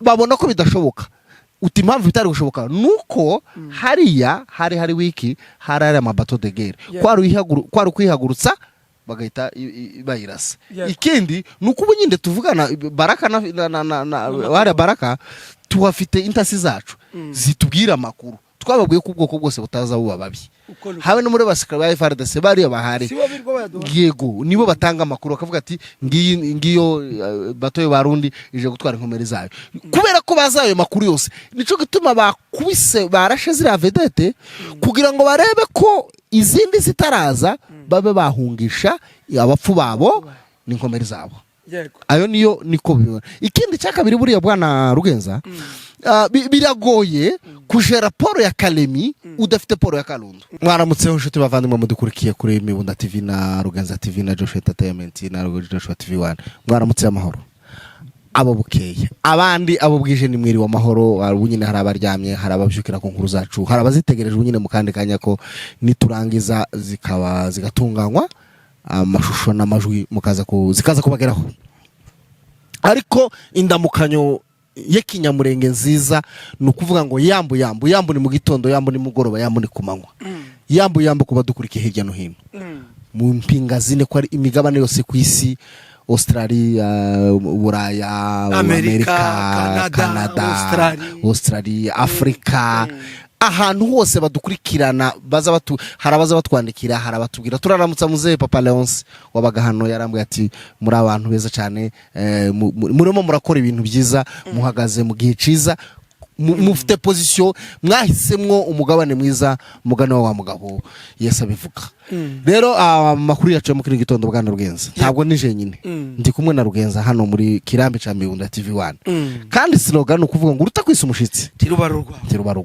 babona ko bidashoboka. Uti impamvu bitari gushoboka nuko hari wiki hari amabato de guerre kwari kwihagurutsa bagahita bayirasa. Ikindi nuko ubu nyinde tuvugana Baraka na wari Baraka tuhafite intasi zacu zitubwira amakuru twababwiye ko ubwoko bwose butaza buba babi. Habe no muri basikara ba FARDC bari bahari yego nibo batanga amakuru bakavuga ati ngiyo batoye barundi ije gutwara inkomeri zayo kubera ko bazayo makuru yose. Nico gituma bakubise barashe zira vedete kugira ngo barebe ko izindi zitaraza babe bahungisha abapfu babo n'inkomeri zabo. Ayo niyo niko bibona. Ikindi cyakabiri buriya bwana Rugenza biragoye kujera poro ya Kalemi udafite poro ya Kalundu. Mwaramutseho nshuti bavandimwe mudukurikiye kuri Mibunda TV na Rugenza TV na Joshua Entertainment na Joshua TV1. Mwaramutse amahoro abo bukeye abandi abo bwije ni mwiri wa mahoro. Ubunyine hari abaryamye hari ababyukira ku nkuru zacu hari abazitegereje ubunyine mu kandi kanya ko niturangiza zikaba zigatunganywa amashusho n'amajwi zikaza kubageraho. Ariko indamukanyo y'Ikinyamurenge nziza nukuvuga ngo yambu ni mu gitondo, yambu ni mugoroba, yambu ni kumanywa. Yambu kuba dukurikiye hirya no hino mu mpinga zine ko ari imigabane yose ku isi: Australia, Buraya, Amerika, Canada, Australia, Afrika. Ahantu hose badukurikirana harabaza batwandikira harabatubwira turaramutsa muzehe Papa Leonce wabaga hano yarambwe ati muri abantu beza cyane murimo murakora ibintu byiza muhagaze mu gihe ciza mufite position mwahisemwo umugabane mwiza mugano wa mugabo Yesu abivuga. Rero amakuru yacu mu kiri gitondo bwana Rugenza ntabwo nije nyine ndi kumwe na Rugenza hano muri Kirambi cha Mibunda TV1 kandi slogan ukuvuga ngo urutakwisa umushitsi tirubaro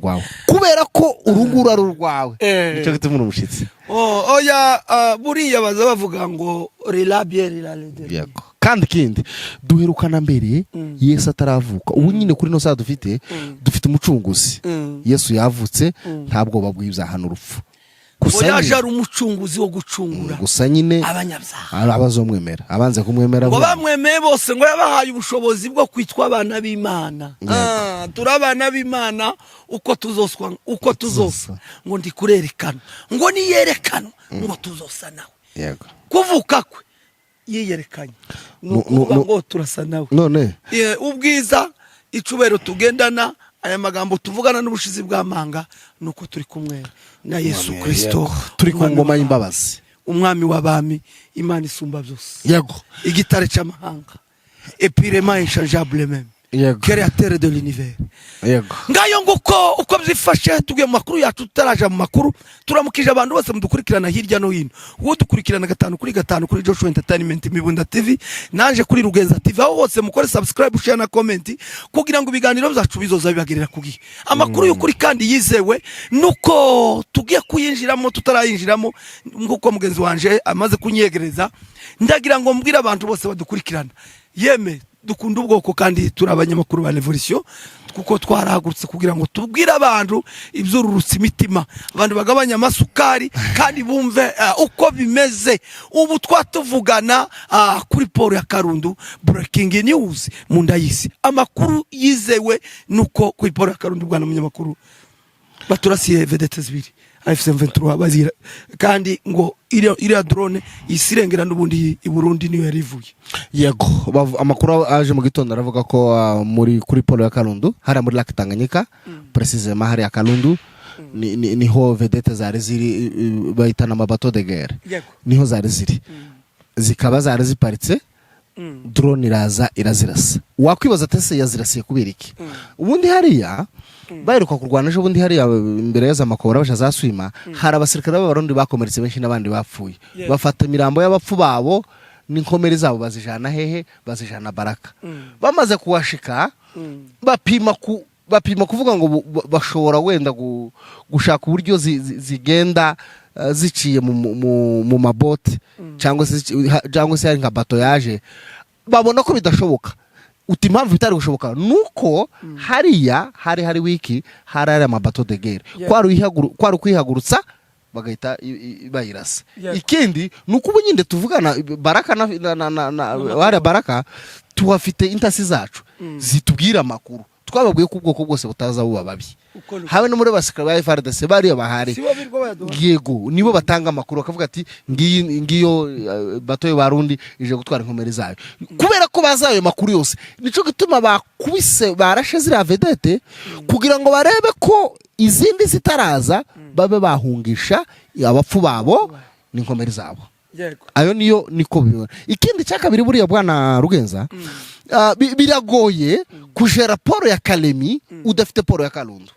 rwawe kubera ko urungura rurwawe nico gituma umushitsi oya buriya baza bavuga ngo relabie yego. Kandi kindi duherukana mbere Yesu ataravuka ubu nyine kuri no saa dufite umucunguzi Yesu yavutse ntabwo babwiza hano urupfu yaje ari umucunguzi wo gucungura gusa nyine abanyabyaha abazomwemera abanze kumwemera ngo bamwemeye bose ngo yabahaye ubushobozi bwo kwitwa abana b'Imana. Turabana b'Imana uko tuzosa ngo ndi kurerekana ngo niyerekana ngo tuzosa nawe yego kuvuka kwe yiyerekanye ngo turasa nawe none ubwiza icubero tugendana aya magambo tuvugana n'ubushizi bw'amanga nuko turi kumwe na Yesu Kristo turi ku ngoma y'imbabazi umwami w'abami Imana isumba byose yego igitare cy'amahanga epirema inchangeable même créateur de l'univers yego. Ngayo nguko uko byifashe tugiye mu makuru yacu tutaraja mu makuru turamukije abantu bose mudukurikirana hirya no hino uwo dukurikirana 5 kuri Joshua Entertainment Mibunda TV naje kuri Rugenza TV aho hose mukore subscribe share na comment kugira ngo ibiganiro byacu bizoza bibagerera kugihe amakuru y'ukuri kandi yizewe nuko tugiye kuyinjiramo tutarayinjiramo nguko mugenzi wanje amaze kunyegereza ndagira ngo mbwira abantu bose badukurikirana yeme dukunda ubwoko kandi turabanyamakuru ba Revolution kuko twarahagurutse kugira ngo tubwire abantu ibyururutse imitima abantu bagabanya amasukari kandi bumve uko bimeze ubu twatuvugana kuri Paul ya Karundu breaking news mu ndayisi amakuru yizewe nuko kuri Paul ya Karundu bwana munyamakuru baturasiye vedete zibiri AFC23 bazira kandi ngo iriya drone isirengera n'ubundi i Burundi niyo yarivuye yego. Amakuru aje mu gitondo aravuga ko muri kuri Paul ya Karundu hari muri Lac Tanganyika precisement hari ya Karundu niho vedete zari ziri bayitana amabato de guerre niho zari ziri zikaba zari ziparitse drone iraza irazirasa wakwibaza tese yazirasiye kubera iki ubundi hariya baheruka kurwana ejo bundi hariya imbere yaza makobora bashazaswima hari abasirikare b'abarundi bakomeretse benshi n'abandi bapfuye bafata imirambo y'abapfu babo n'inkomeri zabo bazijana hehe bazijana Baraka bamaze kuwashika bapima kuvuga ngo bashobora wenda gushaka uburyo zigenda ziciye mu mabote cyangwa se hari nka bato yaje babona ko bidashoboka. Uti impamvu bitari gushoboka nuko hari wiki hari amabato de guerre kwari kwihagurutsa bagahita bayirasa. Ikindi nuko ubu nyinde tuvugana Baraka na wari Baraka tuhafite intasi zacu zitubwira amakuru twababwiye ko ubwoko bwose butaza buba babi habe no muri basikara ba FARDC bari bahari yego nibo batanga amakuru bakavuga ati ngiyo batoye barundi ije gutwara inkomeri zayo kubera ko bazayo makuru yose nico gituma bakubise barashe zira vedete kugira ngo barebe ko izindi zitaraza babe bahungisha abapfu babo n'inkomeri zabo. Ayo niyo niko bibona. Ikindi cyakabiri buriya bwana Rugenza biragoye kujera poro ya Kalemi udafite poro ya Kalundu.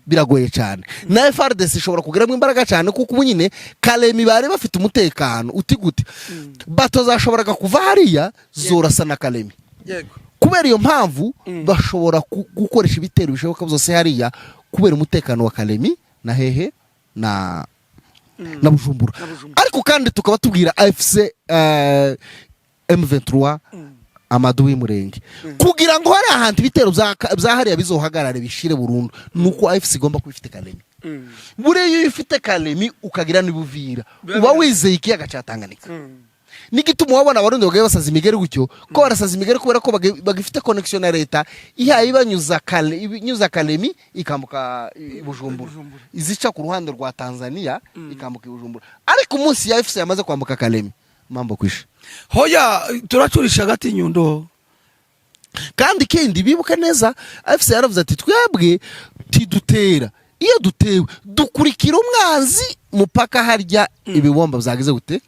Biragoye cyane. Na FARDC ishobora kugeramo imbaraga cyane kuko ubunyine Kalemi bari bafite umutekano utigute. Bato zashoboraga kuva hariya zorasa na Kalemi. Kubera iyo mpamvu bashobora gukoresha ibitero bishoboka byose hariya kubera umutekano wa Kalemi na hehe na Bujumbura. Ariko kandi tukaba tubwira AFC M23 Amadu y'Umurenge kugira ngo hari ahantu ibitero byahariya bizohagarare bishire burundu nuko AFC igomba kubifite Kalemi. Buriya ifite Kalemi ukagira nibuvira uba wizeye ikiyaga cya Tanganyika. Nigituma wabona abarundi bagaye basaza imigeri gutyo ko barasaza imigeri kubera ko bagifite connection na leta ihaye ibanyuza Kalemi ikambuka Bujumbura izica ku ruhande rwa Tanzania ikambuka Bujumbura. Ariko umunsi ya AFC yamaze kwambuka Kalemi mambo kwisha hoya turacurisha gati Nyundo. Kandi kindi bibuka neza AFC yaravuze ati twebwe tidutera iyo dutewe dukurikira umwanzi mupaka harya ibibomba byagize gute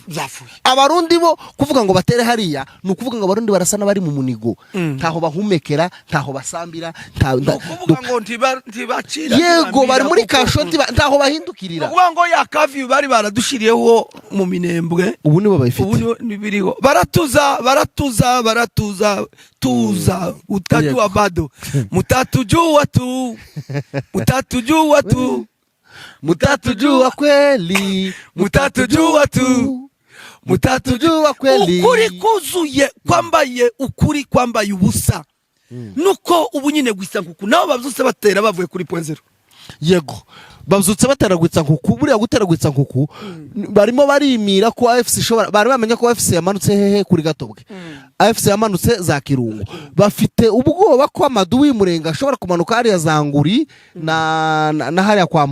bzafuye. Abarundi bo kuvuga ngo batere hariya nukuvuga ngo abarundi barasana bari mu munigo ntaho bahumekera ntaho basambira kuvuga ngo ntibacira yego bari muri kashoti ntaho bahindukirira kuvuga ngo ya kavi bari baradushiriyeho mu minembwe ubu nibo bayifite ubu nibiriho baratuza tuza utajua bado mutatujua tu mutatujua kweli mutatujua tu mutatujua kweli. Ukuri kuzuye kwambaye ubusa nuko ubu nyine gwisa nkuku nabo bavyuse batera bavuye kuri point 0. Yego bavyutse bateragwitsa nkuku buriya guteragwitsa nkuku barimo barimira ko AFC ishobora bari bamenya ko AFC yamanutse hehe kuri Gatobwe. AFC yamanutse za Kirungu bafite ubwoba ko Amadu y'Umurenge ashobora kumanuka hariya Zanguri na hariya kwa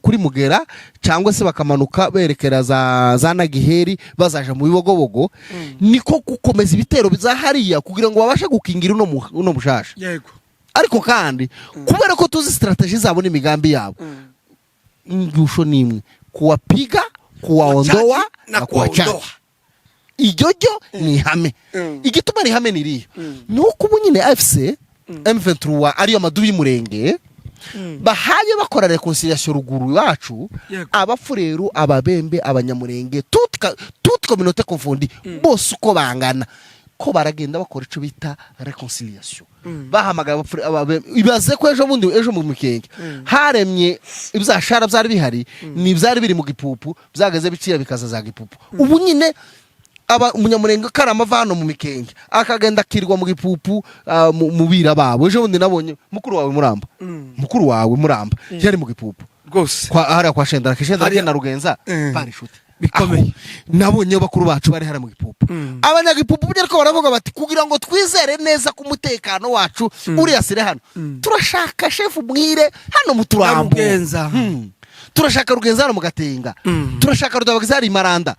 kuri Mugera cyangwa se bakamanuka berekera za Nagiheri bazaje mu bibogobogo niko gukomeza ibitero bizahariya kugira ngo babashe gukingira uno mushasha. Yego ariko kandi kubera ko tuzi strategy zabo n'imigambi yabo ngusho nimwe kuwapiga kuwaondoa na kuwachacha ijojo ni hame igituma ni hame niriyo nuko ubunyine AFC M23 ariyo Amadu y'Umurenge bahaye bakora reconciliation ruguru yacu abafurero ababembe abanyamurenge toute communauté confondue bose uko bangana ko baragenda bakora ico bita reconciliation bahamagara ibaze ko ejo mu Mikenge haremye ibyashara byari bihari ni byari biri mu gipupu byagaze bicira bikaza za gipupu ubu nyine umunyamurenge karama vano mu Mikenge akagenda kirwa mu gipupu mu bira babo ejo bundi nabonye mukuru wawe Muramba yari mu gipupu gose kwa hara kwa Shendra na Rugenza bari shuti bikomeye nabonye bakuru bacu bari hara mu gipupu abanyagipupu byariko baravuga bati kugira ngo twizere neza ku mutekano wacu uri asire hano turashaka chef mwire hano muturambo turashaka Rugenza hano mugatenga turashaka Rudabagiza hari Maranda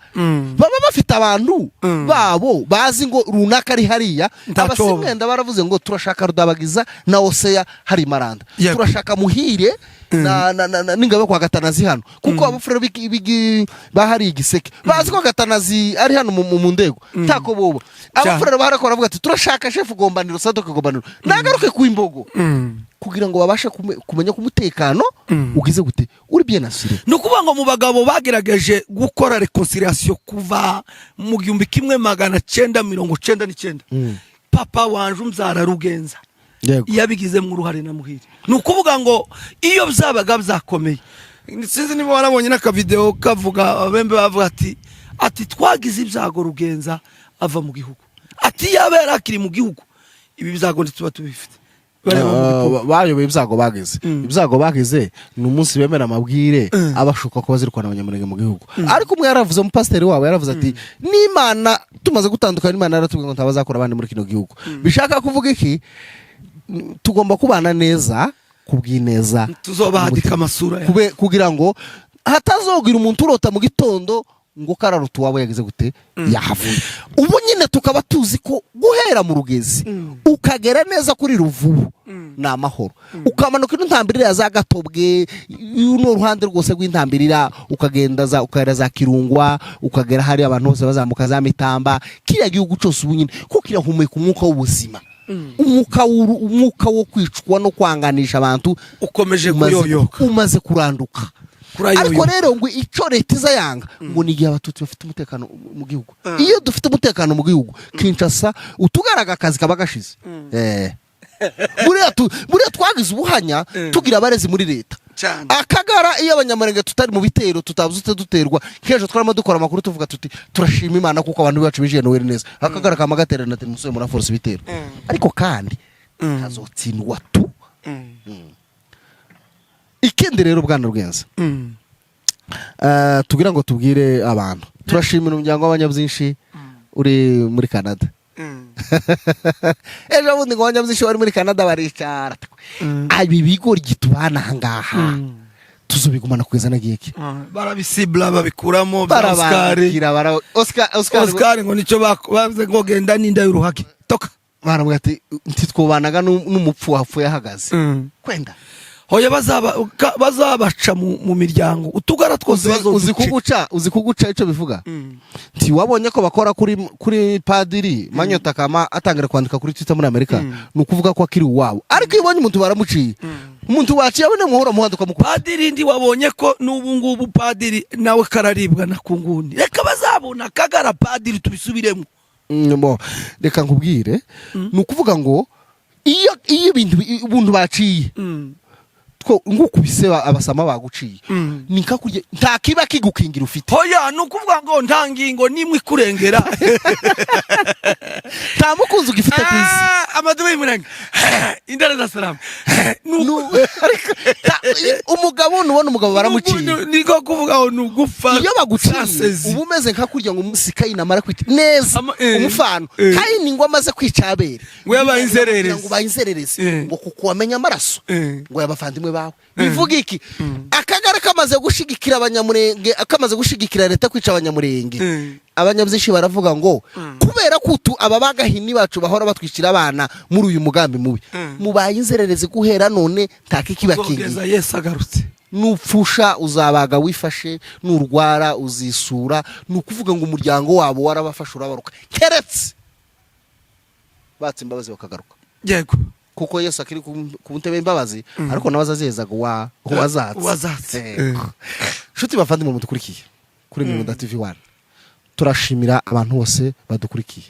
baba bafite abantu babo bazi ngo runaka ari hariya abasimenda baravuze ngo turashaka Rudabagiza na Oseya hari Maranda turashaka Muhire n'ingabo kwa Gatanazi hano kuko abafurero bahari igiseke bazi ko Gatanazi ari hano mu ndego tako bobo abafurero barakora bavuga ati turashaka chef gombaniro Sadoke gombaniro nagaruke ku Imbogo kugira ngo babashe kumenya ko umutekano ugize gute uri bien assuré. Nukuvuga ngo mu bagabo bagerageje gukora reconciliation kuva mu 1999 papa wanje umzara Rugenza yabigize mu ruhare na Muhire. Nukuvuga ngo iyo byabaga byakomeye sinzi niba warabonye naka video kavuga abembe bavuga ati twagize ibyago Rugenza ava mu gihugu ati yabera akiri mu gihugu ibi byago tuba tubifite bayoboye ibyago bagize ibyago bagize ni umunsi bemera amabwire abashuka ko bazirikwana abanyamurenge mu gihugu ariko umwe yaravuze umupasiteri wabo yaravuze ati n'Imana tumaze gutandukana n'Imana yaratubwiye ngo ntabazakora abandi muri kino gihugu bishaka kuvuga iki tugomba kubana neza kubwineza tuzobahadika amasura kugira ngo hatazogira umuntu urota mu gitondo ngo kararuta wabo yagize gute yahavuye ubu nyine tukaba tuzi ko guhera mu Rugezi ukagera neza kuri Ruvubu na amahoro ukamanuka n'intambirira za Gatobwe no ruhande rwose rw'intambirira ukagenda za Kirungwa ukagera hari abantu bose bazamuka za Mitamba kiriya gihugu cyose ubu nyine ko kirahumeka umwuka w'ubuzima umwuka wo kwicwa no kwanganisha abantu ukomeje kuyoyoka umaze kuranduka ariko rero ngo ico leta izayanga ngo nigihe abatutsi bafite umutekano mu gihugu iyo dufite umutekano mu gihugu Kinshasa utugaraga akazi kabagashize buriya twagize ubuhanya tugira abarezi muri leta akagara iyo abanyamurenge tutari mu bitero tutabuzute duterwa kejo twarama dukora amakuru tuvuga tuti turashima Imana kuko abantu bacu bijiye Noel neza akagara kamagatera na musoye muri force bitero ariko kandi hazotsindwa tu ikindi rero bwana Rugenza tugira ngo tubwire abantu turashimira umuryango w'abanyabyinshi uri muri Canada ejo bundi ngo abanyabyinshi bari muri Canada baricara abi bigori gitubana ngaha tuzobigumana kugeza nagiyeki barabisibla babikuramo Oscar ngo nico bavuze ngo genda ninda y'uruhake toka baramwe ati ntitwobanaga n'umupfu wapfuye ahagaze kwenda hoya bazabaca mu miryango utugara twose uzi kuguca ico bivuga nti wabonye ko bakora kuri padiri Manyota kama atangira kwandika kuri Twitter muri Amerika nukuvuga ko akiri wabo ariko ibonye umuntu baramuciye umuntu waciye abone muhora muhanduka mu padiri ndi wabonye ko n'ubu ngubu padiri nawe kararibwa na kunguni reka bazabona kagara padiri tubisubiremo reka nkubwire nukuvuga ngo iyo ibintu baciye nguko biseba abasama baguciye nika kurye nta kiba kigukingira ufite hoya nukuvuga ngo ntangingo nimwe kurengera nta mukunzi ugifite kwisi amadu y'imurenge indara za salam umugabo nubona umugabo baramuciye niko kuvuga ngo nugufa iyo baguciye ubu meze nka kurya ngo umusikayi namara kwita neza umufano kandi ngo amaze kwica abere ngo yabayinzerereze ngo bayinzerereze ngo kuko wamenya amaraso ngo yabafandimwe bawe bivuga iki akagara kamaze gushigikira abanyamurenge akamaze gushigikira leta kwica abanyamurenge abanyabyinshi baravuga ngo kubera ko aba bagahini bacu bahora batwicira abana muri uyu mugambi mubi mubaye inzerereze guhera none ntakikibakingiye Yesu agarutse nupfusha uzabaga wifashe nurwara uzisura nukuvuga ngo umuryango wabo warabafasha urabaruka keretse batse imbabazi bakagaruka yego kuko Yesu akiri ku ntebe imbabazi ariko nabazazeza ngo wazatse shuti bafandi mu mudukurikiye kuri Mirunda TV1 turashimira abantu bose badukurikiye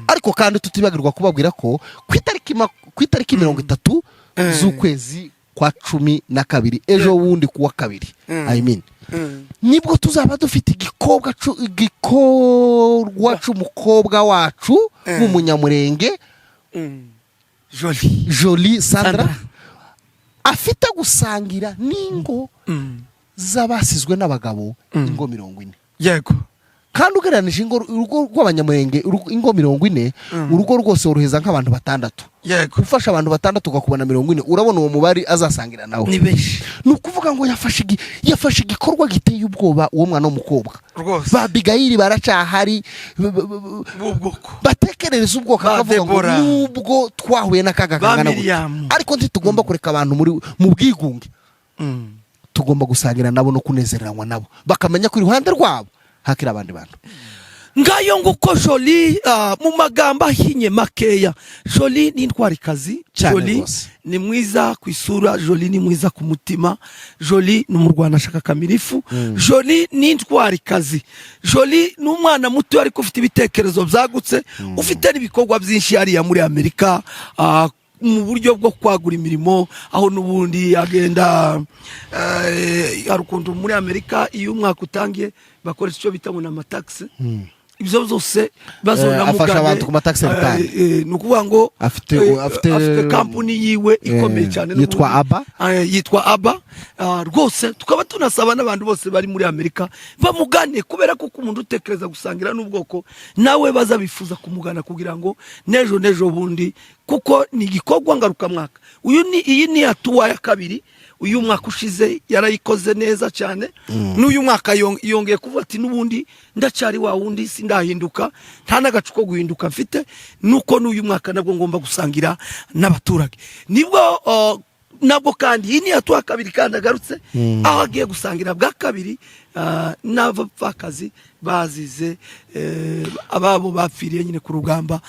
ariko kandi tutibagirwa kubabwira ko ku itariki 30 z'ukwezi kwa 12 ejo wundi kuwa kabiri nibwo tuzaba dufite igikorwa c'umukobwa wacu w'umunyamurenge Jolie Sandra afite gusangira ningo zabasizwe n'abagabo ingo 40 yego kandi ugereranije urugo rw'abanyamurenge ingo 40 urugo rwose uruheza nk'abantu batandatu yego ufasha abantu batandatu ugakubona 40 urabona uwo mubari azasangira nawe ni benshi nukuvuga ngo yafashe igikorwa giteye ubwoba uwo mwana w'umukobwa ba Bigayiri baracahari batekerereza ubwoko akavuga ngo nubwo twahuye n'akagagangana ariko ntitugomba kureka abantu mu bwigunge tugomba gusangira nabo no kunezeranwa nabo bakamenya ko iruhande rwabo hakira abandi bantu ngayo nguko Jolie mu magamba ahinye makeya Jolie ni intwarikazi Jolie ni mwiza ku isura Jolie ni mwiza ku mutima Jolie ni umurwana ashaka kamirifu Jolie ni intwarikazi Jolie ni umwana muto ariko ufite ibitekerezo byagutse ufite n'ibikorwa byinshi hariya muri Amerika mu buryo bwo kwagura imirimo aho nubundi agenda harukuntu muri Amerika iyo umwaka utangiye bakoresha icyo bita ngo na tax ibyo zose bazona afasha abantu ku mataxi return nukuvuga ngo afite company yiwe ikomeye cyane yitwa Aba rwose tukaba tunasaba n'abantu bose bari muri Amerika bamugane kubera ko umuntu utekereza gusangira n'ubwoko nawe bazabifuza kumugana kugira ngo nejo bundi kuko ni igikorwa ngaruka mwaka iyi ni atuwa ya kabiri uyu mwaka ushize yarayikoze neza cyane n'uyu mwaka yongeye kuvuga ati n'ubundi ndacyari wa wundi sindahinduka nta nagacu ko guhinduka mfite nuko n'uyu mwaka nabwo ngomba gusangira n'abaturage nabwo kandi iyi ni atuwa kabiri kandi agarutse aho agiye gusangira bwa kabiri n'abapfakazi bazize ababo bapfiriye nyine ku rugamba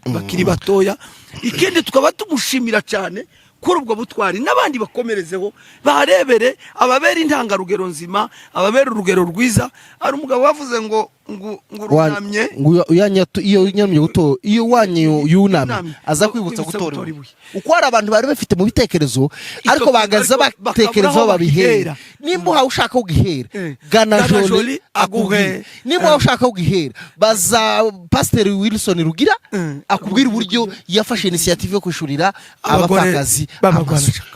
bakiri batoya ikindi tukaba tumushimira cyane kuri ubwo butwari n'abandi bakomerezeho barebere ababera intangarugero nzima ababera urugero rwiza ari umugabo wavuze ngo runamye iyo nyamye guto iyo wanye yunamye aza kwibutsa gutora uko hari abantu bari bafite mu bitekerezo ariko bagaza batekerezo babihera nimba uhawe ushaka kugihera gana joli aguhe nimba uhawe ushaka kugihera baza Pastor Wilson Rugira akubwira uburyo yafashe initiative yo kwishurira abapfakazi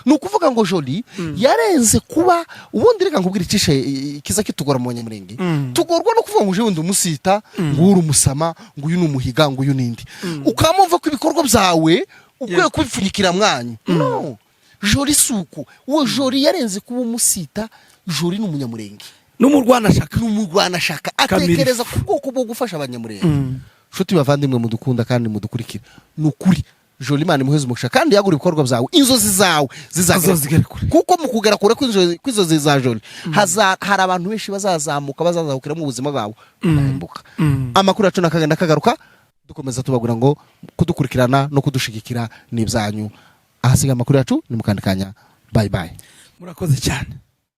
nukuvuga ngo joli yarenze kuba ubundi reka nkubwira icishe kiza kitugora mu Nyamurenge tugorwa no kuvuga ngo je umusita nguru musama ngo uyu numuhiga ngo uyu nindi ukamumva ko ibikorwa byawe ukwiye kubipfunyikira mwanyu no joli suku uwo joli yarenze kuba umusita joli n'umunyamurenge n'umurwanashaka atekereza ku bwoko bwo gufasha abanyamurenge nshuti bavandimwe mudukunda kandi mudukurikira nukuri joli Imana imuheze umugisha kandi yagura ibikorwa byawe inzozi zawe zizagera kuko mu kugera kure kw'inzozi za joli hari abantu benshi bazazamuka bazazahukira mu buzima bwawe bahembuka amakuru yacu nakagenda kagaruka dukomeza tubagura ngo kudukurikirana no kudushigikira n'ibyanyu ahasiga amakuru yacu ni mukandikanya bye murakoze cyane.